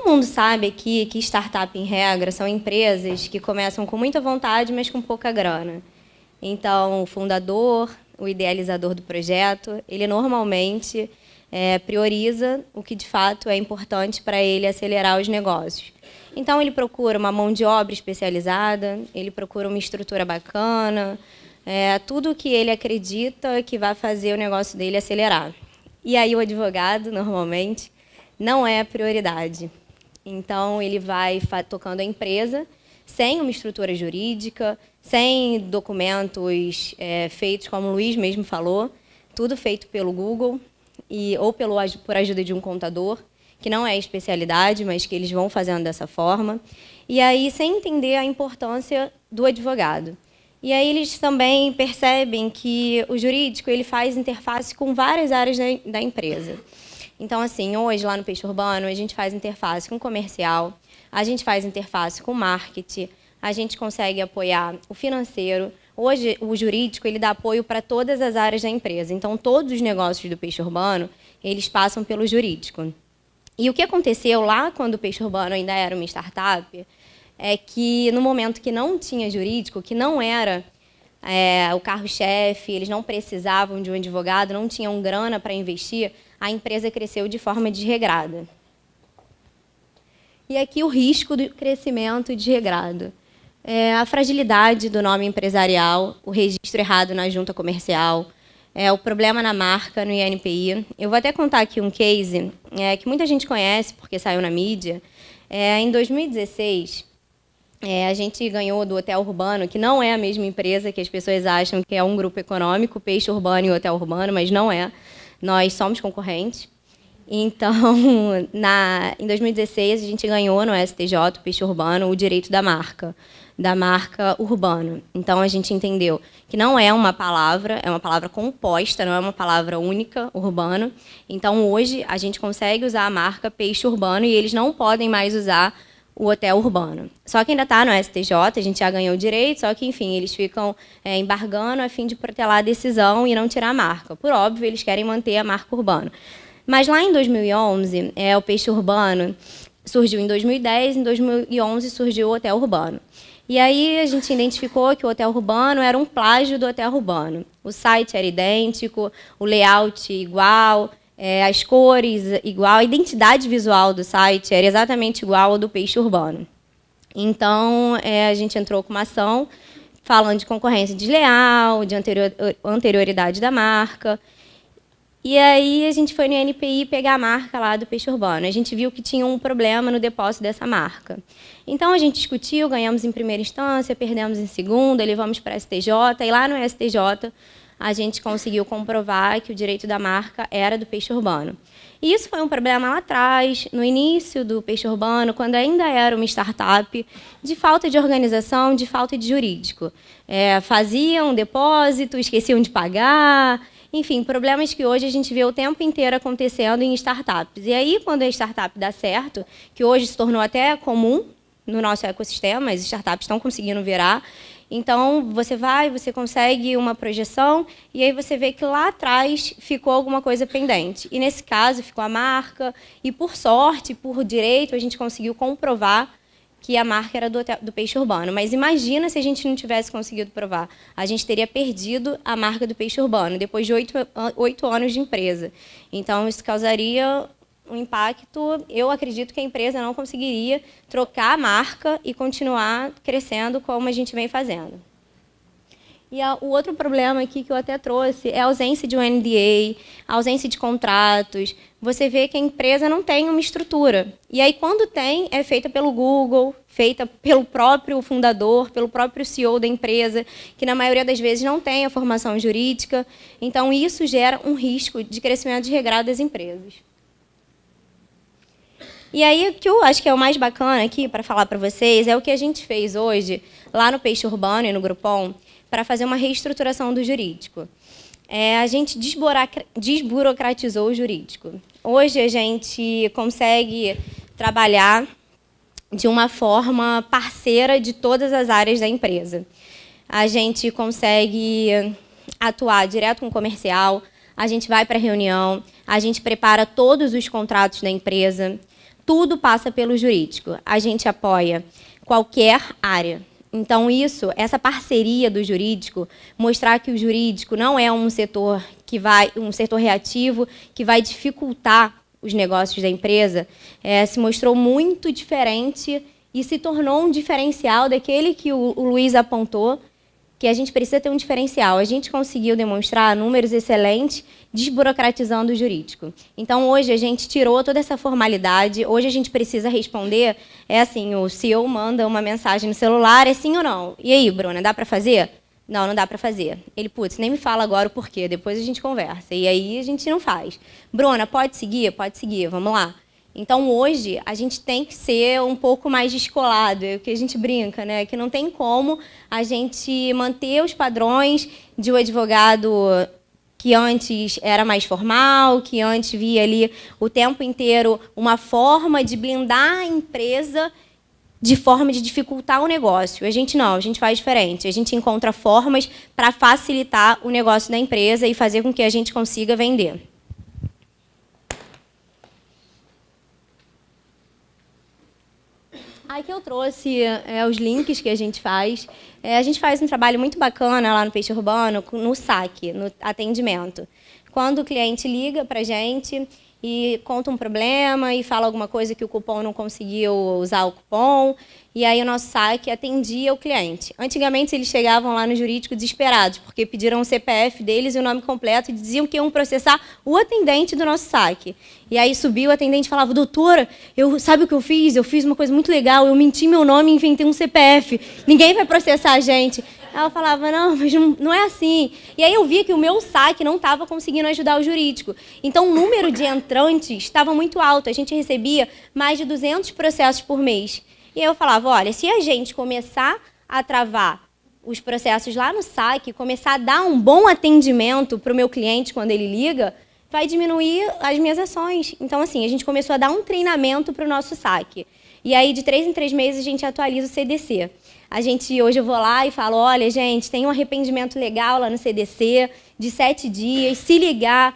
mundo sabe aqui que startup, em regra, são empresas que começam com muita vontade, mas com pouca grana. Então, o fundador, o idealizador do projeto, ele normalmente prioriza o que, de fato, é importante para ele acelerar os negócios. Então, ele procura uma mão de obra especializada, ele procura uma estrutura bacana, tudo o que ele acredita que vai fazer o negócio dele acelerar. E aí, o advogado, normalmente, não é a prioridade. Então, ele vai tocando a empresa sem uma estrutura jurídica, sem documentos feitos, como o Luiz mesmo falou, tudo feito pelo Google ou por ajuda de um contador, que não é especialidade, mas que eles vão fazendo dessa forma. E aí, sem entender a importância do advogado. E aí eles também percebem que o jurídico ele faz interface com várias áreas da empresa. Então, assim, hoje, lá no Peixe Urbano, a gente faz interface com comercial, a gente faz interface com marketing, a gente consegue apoiar o financeiro. Hoje, o jurídico ele dá apoio para todas as áreas da empresa. Então, todos os negócios do Peixe Urbano, eles passam pelo jurídico. E o que aconteceu lá, quando o Peixe Urbano ainda era uma startup, é que, no momento que não tinha jurídico, que não era o carro-chefe, eles não precisavam de um advogado, não tinham grana para investir, a empresa cresceu de forma desregrada. E aqui o risco do crescimento desregrado. A fragilidade do nome empresarial, o registro errado na junta comercial, o problema na marca, no INPI. Eu vou até contar aqui um case que muita gente conhece, porque saiu na mídia. Em 2016, a gente ganhou do Hotel Urbano, que não é a mesma empresa que as pessoas acham que é um grupo econômico, Peixe Urbano e Hotel Urbano, mas não é. Nós somos concorrentes. Então, em 2016, a gente ganhou no STJ, Peixe Urbano, o direito da marca urbano. Então, a gente entendeu que não é uma palavra, é uma palavra composta, não é uma palavra única, urbano. Então, hoje, a gente consegue usar a marca Peixe Urbano e eles não podem mais usar o Hotel Urbano. Só que ainda está no STJ, a gente já ganhou o direito, só que, enfim, eles ficam embargando a fim de protelar a decisão e não tirar a marca. Por óbvio, eles querem manter a marca urbana. Mas lá em 2011, o Peixe Urbano surgiu em 2010, em 2011 surgiu o Hotel Urbano. E aí a gente identificou que o Hotel Urbano era um plágio do Hotel Urbano. O site era idêntico, o layout igual, as cores igual, a identidade visual do site era exatamente igual ao do Peixe Urbano. Então, a gente entrou com uma ação falando de concorrência desleal, de anterioridade da marca. E aí a gente foi no INPI pegar a marca lá do Peixe Urbano. A gente viu que tinha um problema no depósito dessa marca. Então a gente discutiu, ganhamos em primeira instância, perdemos em segunda, levamos para a STJ, e lá no STJ a gente conseguiu comprovar que o direito da marca era do Peixe Urbano. E isso foi um problema lá atrás, no início do Peixe Urbano, quando ainda era uma startup, de falta de organização, de falta de jurídico. Faziam depósito, esqueciam de pagar. Enfim, problemas que hoje a gente vê o tempo inteiro acontecendo em startups. E aí, quando a startup dá certo, que hoje se tornou até comum no nosso ecossistema, as startups estão conseguindo virar, então você consegue uma projeção, e aí você vê que lá atrás ficou alguma coisa pendente. E, nesse caso, ficou a marca, e, por sorte, por direito, a gente conseguiu comprovar que a marca era do Peixe Urbano. Mas imagina se a gente não tivesse conseguido provar. A gente teria perdido a marca do Peixe Urbano, depois de 8 anos de empresa. Então, isso causaria um impacto. Eu acredito que a empresa não conseguiria trocar a marca e continuar crescendo como a gente vem fazendo. E o outro problema aqui que eu até trouxe é a ausência de um NDA, a ausência de contratos. Você vê que a empresa não tem uma estrutura. E aí, quando tem, é feita pelo Google, feita pelo próprio fundador, pelo próprio CEO da empresa, que na maioria das vezes não tem a formação jurídica. Então, isso gera um risco de crescimento desregrado das empresas. E aí, o que eu acho que é o mais bacana aqui para falar para vocês é o que a gente fez hoje, lá no Peixe Urbano e no Groupon, para fazer uma reestruturação do jurídico. A gente desburocratizou o jurídico. Hoje, a gente consegue trabalhar de uma forma parceira de todas as áreas da empresa. A gente consegue atuar direto com o comercial, a gente vai para a reunião, a gente prepara todos os contratos da empresa, tudo passa pelo jurídico. A gente apoia qualquer área. Então, essa parceria do jurídico, mostrar que o jurídico não é um setor reativo, que vai dificultar os negócios da empresa, se mostrou muito diferente e se tornou um diferencial daquele que o Luiz apontou, que a gente precisa ter um diferencial. A gente conseguiu demonstrar números excelentes, desburocratizando o jurídico. Então, hoje, a gente tirou toda essa formalidade. Hoje, a gente precisa responder. Assim, o CEO manda uma mensagem no celular, é sim ou não? E aí, Bruna, dá para fazer? Não, não dá para fazer. Ele, putz, nem me fala agora o porquê, depois a gente conversa. E aí, a gente não faz. Bruna, pode seguir? Pode seguir, vamos lá. Então, hoje, a gente tem que ser um pouco mais descolado, é o que a gente brinca, né? Que não tem como a gente manter os padrões de um advogado que antes era mais formal, que antes via ali o tempo inteiro uma forma de blindar a empresa de forma de dificultar o negócio. A gente não, a gente faz diferente. A gente encontra formas para facilitar o negócio da empresa e fazer com que a gente consiga vender. Aqui eu trouxe os links que a gente faz. A gente faz um trabalho muito bacana lá no Peixe Urbano, no saque, no atendimento. Quando o cliente liga para a gente e conta um problema e fala alguma coisa que o cupom não conseguiu usar o cupom, e aí o nosso saque atendia o cliente. Antigamente, eles chegavam lá no jurídico desesperados, porque pediram o CPF deles e o nome completo e diziam que iam processar o atendente do nosso saque. E aí subiu o atendente e falava, doutora, sabe o que eu fiz? Eu fiz uma coisa muito legal, eu menti meu nome e inventei um CPF. Ninguém vai processar a gente. Ela falava, não, mas não é assim. E aí eu via que o meu saque não estava conseguindo ajudar o jurídico. Então, o número de entrantes estava muito alto. A gente recebia mais de 200 processos por mês. E aí eu falava, olha, se a gente começar a travar os processos lá no saque, começar a dar um bom atendimento para o meu cliente quando ele liga, vai diminuir as minhas ações. Então, assim, a gente começou a dar um treinamento para o nosso saque. E aí, de 3 em 3 meses, a gente atualiza o CDC. Hoje eu vou lá e falo, olha, gente, tem um arrependimento legal lá no CDC de 7 dias, se ligar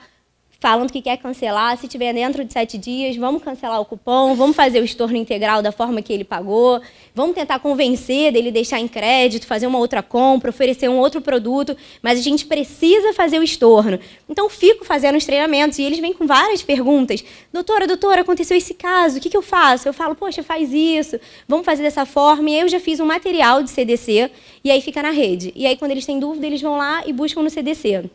falando que quer cancelar, se tiver dentro de 7 dias, vamos cancelar o cupom, vamos fazer o estorno integral da forma que ele pagou, vamos tentar convencer dele deixar em crédito, fazer uma outra compra, oferecer um outro produto, mas a gente precisa fazer o estorno. Então, fico fazendo os treinamentos e eles vêm com várias perguntas. Doutora, aconteceu esse caso, o que eu faço? Eu falo, poxa, faz isso, vamos fazer dessa forma. E aí eu já fiz um material de CDC e aí fica na rede. E aí, quando eles têm dúvida, eles vão lá e buscam no CDC.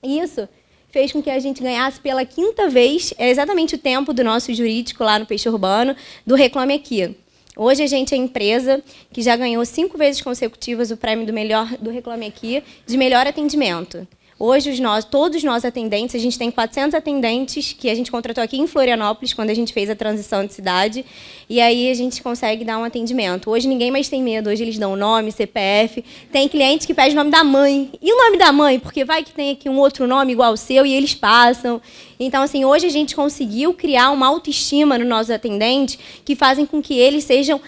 Isso fez com que a gente ganhasse pela 5ª vez, é exatamente o tempo do nosso jurídico lá no Peixe Urbano, do Reclame Aqui. Hoje a gente é a empresa que já ganhou 5 vezes consecutivas o prêmio do Reclame Aqui de melhor atendimento. Hoje, todos nós atendentes, a gente tem 400 atendentes que a gente contratou aqui em Florianópolis, quando a gente fez a transição de cidade, e aí a gente consegue dar um atendimento. Hoje ninguém mais tem medo, hoje eles dão nome, CPF, tem cliente que pede o nome da mãe. E o nome da mãe? Porque vai que tem aqui um outro nome igual ao seu e eles passam. Então, assim, hoje a gente conseguiu criar uma autoestima nos nossos atendentes que fazem com que eles sejam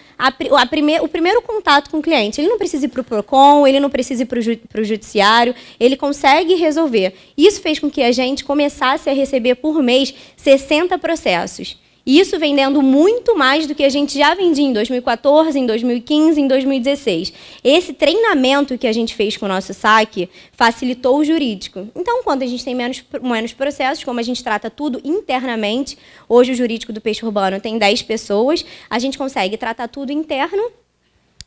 o primeiro contato com o cliente. Ele não precisa ir para o PROCON, ele não precisa ir para o judiciário, ele consegue resolver. Isso fez com que a gente começasse a receber por mês 60 processos. Isso vendendo muito mais do que a gente já vendia em 2014, em 2015, em 2016. Esse treinamento que a gente fez com o nosso saque facilitou o jurídico. Então, quando a gente tem menos processos, como a gente trata tudo internamente, hoje o jurídico do Peixe Urbano tem 10 pessoas, a gente consegue tratar tudo interno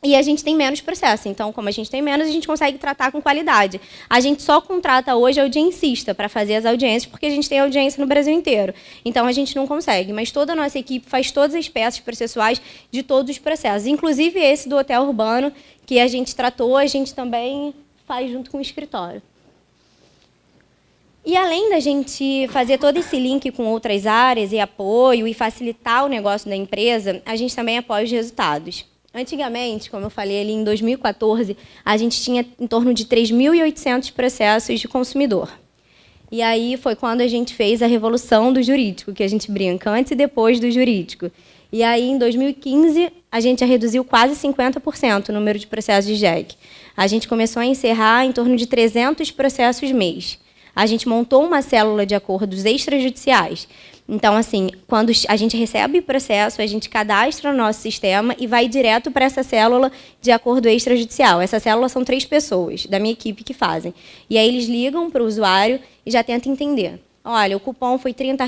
e a gente tem menos processo. Então, como a gente tem menos, a gente consegue tratar com qualidade. A gente só contrata hoje audiencista para fazer as audiências, porque a gente tem audiência no Brasil inteiro. Então, a gente não consegue. Mas toda a nossa equipe faz todas as peças processuais de todos os processos. Inclusive esse do Hotel Urbano, que a gente tratou, a gente também faz junto com o escritório. E além da gente fazer todo esse link com outras áreas e apoio e facilitar o negócio da empresa, a gente também apoia os resultados. Antigamente, como eu falei ali em 2014, a gente tinha em torno de 3.800 processos de consumidor. E aí foi quando a gente fez a revolução do jurídico, que a gente brinca, antes e depois do jurídico. E aí, em 2015, a gente já reduziu quase 50% o número de processos de JEC. A gente começou a encerrar em torno de 300 processos mês. A gente montou uma célula de acordos extrajudiciais. Então, assim, quando a gente recebe o processo, a gente cadastra no nosso sistema e vai direto para essa célula de acordo extrajudicial. Essa célula são 3 pessoas da minha equipe que fazem. E aí eles ligam para o usuário e já tentam entender. Olha, o cupom foi R$30,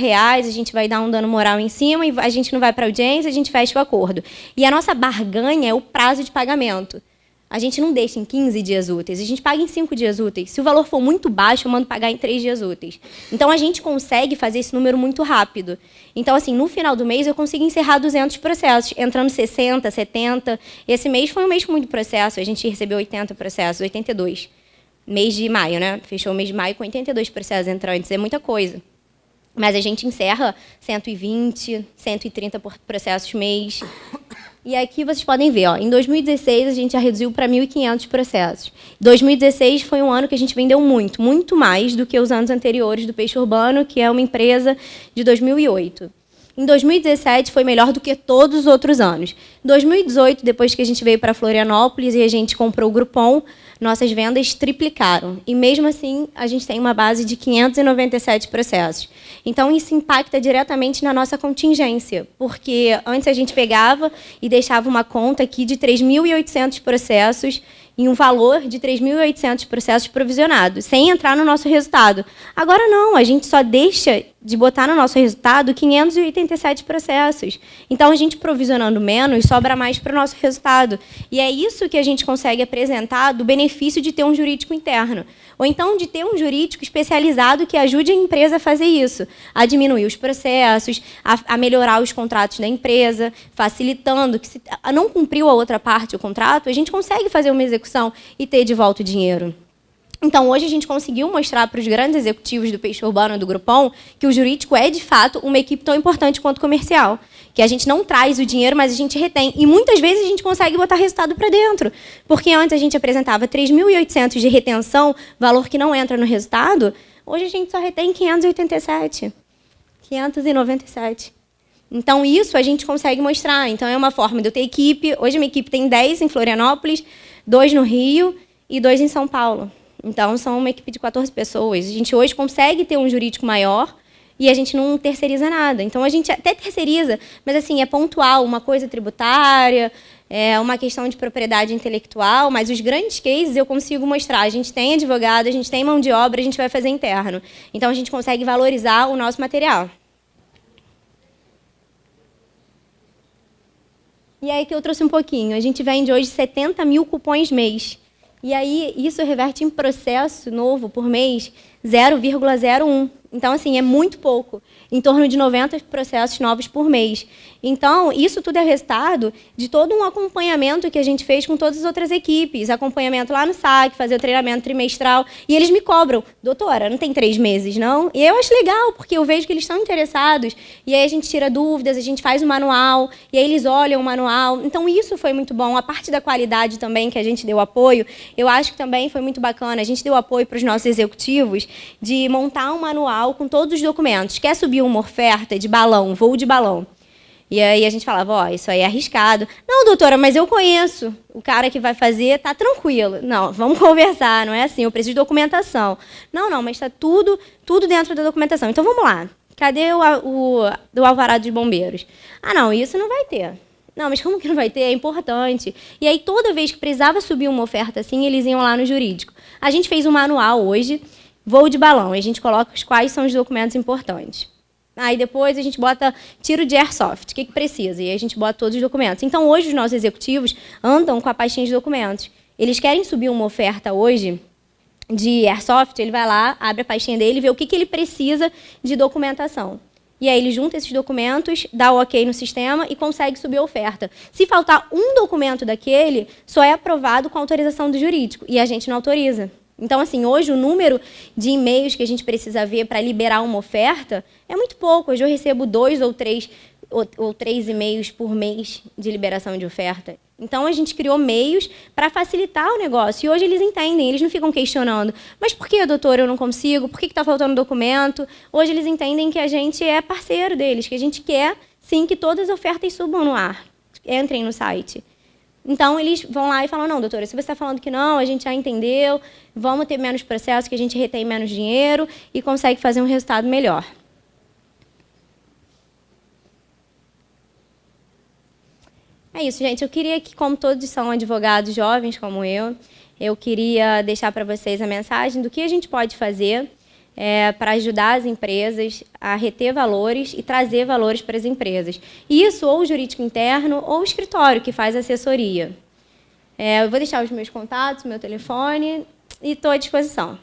a gente vai dar um dano moral em cima e a gente não vai para a audiência, a gente fecha o acordo. E a nossa barganha é o prazo de pagamento. A gente não deixa em 15 dias úteis, a gente paga em 5 dias úteis. Se o valor for muito baixo, eu mando pagar em 3 dias úteis. Então, a gente consegue fazer esse número muito rápido. Então, assim, no final do mês, eu consigo encerrar 200 processos, entrando 60, 70. Esse mês foi um mês com muito processo, a gente recebeu 80 processos, 82. Mês de maio, né? Fechou o mês de maio com 82 processos entrantes, é muita coisa. Mas a gente encerra 120, 130 processos mês. E aqui vocês podem ver, ó, em 2016 a gente já reduziu para 1.500 processos. 2016 foi um ano que a gente vendeu muito, muito mais do que os anos anteriores do Peixe Urbano, que é uma empresa de 2008. Em 2017 foi melhor do que todos os outros anos. Em 2018, depois que a gente veio para Florianópolis e a gente comprou o Groupon, nossas vendas triplicaram. E mesmo assim, a gente tem uma base de 597 processos. Então, isso impacta diretamente na nossa contingência, porque antes a gente pegava e deixava uma conta aqui de 3.800 processos em um valor de 3.800 processos provisionados, sem entrar no nosso resultado. Agora não, a gente só deixa de botar no nosso resultado 587 processos. Então, a gente provisionando menos, sobra mais para o nosso resultado. E é isso que a gente consegue apresentar do benefício de ter um jurídico interno. Ou então de ter um jurídico especializado que ajude a empresa a fazer isso, a diminuir os processos, a melhorar os contratos da empresa, facilitando que, se não cumpriu a outra parte o contrato, a gente consegue fazer uma execução e ter de volta o dinheiro. Então, hoje a gente conseguiu mostrar para os grandes executivos do Peixe Urbano do Groupon que o jurídico é, de fato, uma equipe tão importante quanto o comercial. Que a gente não traz o dinheiro, mas a gente retém. E muitas vezes a gente consegue botar resultado para dentro. Porque antes a gente apresentava 3.800 de retenção, valor que não entra no resultado, hoje a gente só retém 587. 597. Então, isso a gente consegue mostrar. Então, é uma forma de eu ter equipe. Hoje a minha equipe tem 10 em Florianópolis, 2 no Rio e 2 em São Paulo. Então, são uma equipe de 14 pessoas. A gente hoje consegue ter um jurídico maior e a gente não terceiriza nada. Então, a gente até terceiriza, mas assim, é pontual, uma coisa tributária, é uma questão de propriedade intelectual, mas os grandes cases eu consigo mostrar. A gente tem advogado, a gente tem mão de obra, a gente vai fazer interno. Então, a gente consegue valorizar o nosso material. E aí que eu trouxe um pouquinho. A gente vende hoje 70 mil cupons mês. E aí, isso reverte em processo novo por mês 0,01. Então, assim, é muito pouco. Em torno de 90 processos novos por mês. Então, isso tudo é resultado de todo um acompanhamento que a gente fez com todas as outras equipes. Acompanhamento lá no SAC, fazer o treinamento trimestral. E eles me cobram, doutora, não tem 3 meses, não? E eu acho legal, porque eu vejo que eles estão interessados. E aí a gente tira dúvidas, a gente faz o manual, e aí eles olham o manual. Então, isso foi muito bom. A parte da qualidade também, que a gente deu apoio, eu acho que também foi muito bacana. A gente deu apoio para os nossos executivos de montar um manual com todos os documentos. Quer subir uma oferta de balão, voo de balão? E aí a gente falava, ó, isso aí é arriscado. Não, doutora, mas eu conheço o cara que vai fazer, tá tranquilo. Não, vamos conversar, não é assim, eu preciso de documentação. Não, mas está tudo dentro da documentação. Então, vamos lá. Cadê o alvará dos bombeiros? Ah, não, isso não vai ter. Não, mas como que não vai ter? É importante. E aí, toda vez que precisava subir uma oferta assim, eles iam lá no jurídico. A gente fez um manual hoje, voo de balão, e a gente coloca quais são os documentos importantes. Aí depois a gente bota tiro de airsoft, o que precisa? E aí a gente bota todos os documentos. Então, hoje, os nossos executivos andam com a pastinha de documentos. Eles querem subir uma oferta hoje de airsoft, ele vai lá, abre a pastinha dele e vê o que ele precisa de documentação. E aí ele junta esses documentos, dá o ok no sistema e consegue subir a oferta. Se faltar um documento daquele, só é aprovado com autorização do jurídico, e a gente não autoriza. Então, assim, hoje o número de e-mails que a gente precisa ver para liberar uma oferta é muito pouco. Hoje eu recebo 2 ou 3 e-mails por mês de liberação de oferta. Então, a gente criou meios para facilitar o negócio. E hoje eles entendem, eles não ficam questionando. Mas por que, doutor, eu não consigo? Por que está faltando documento? Hoje eles entendem que a gente é parceiro deles, que a gente quer, sim, que todas as ofertas subam no ar, entrem no site. Então, eles vão lá e falam, não, doutora, se você está falando que não, a gente já entendeu, vamos ter menos processo, que a gente retém menos dinheiro e consegue fazer um resultado melhor. É isso, gente. Eu queria que, como todos são advogados jovens como eu queria deixar para vocês a mensagem do que a gente pode fazer para ajudar as empresas a reter valores e trazer valores para as empresas. Isso ou o jurídico interno ou o escritório que faz assessoria. Eu vou deixar os meus contatos, meu telefone e estou à disposição.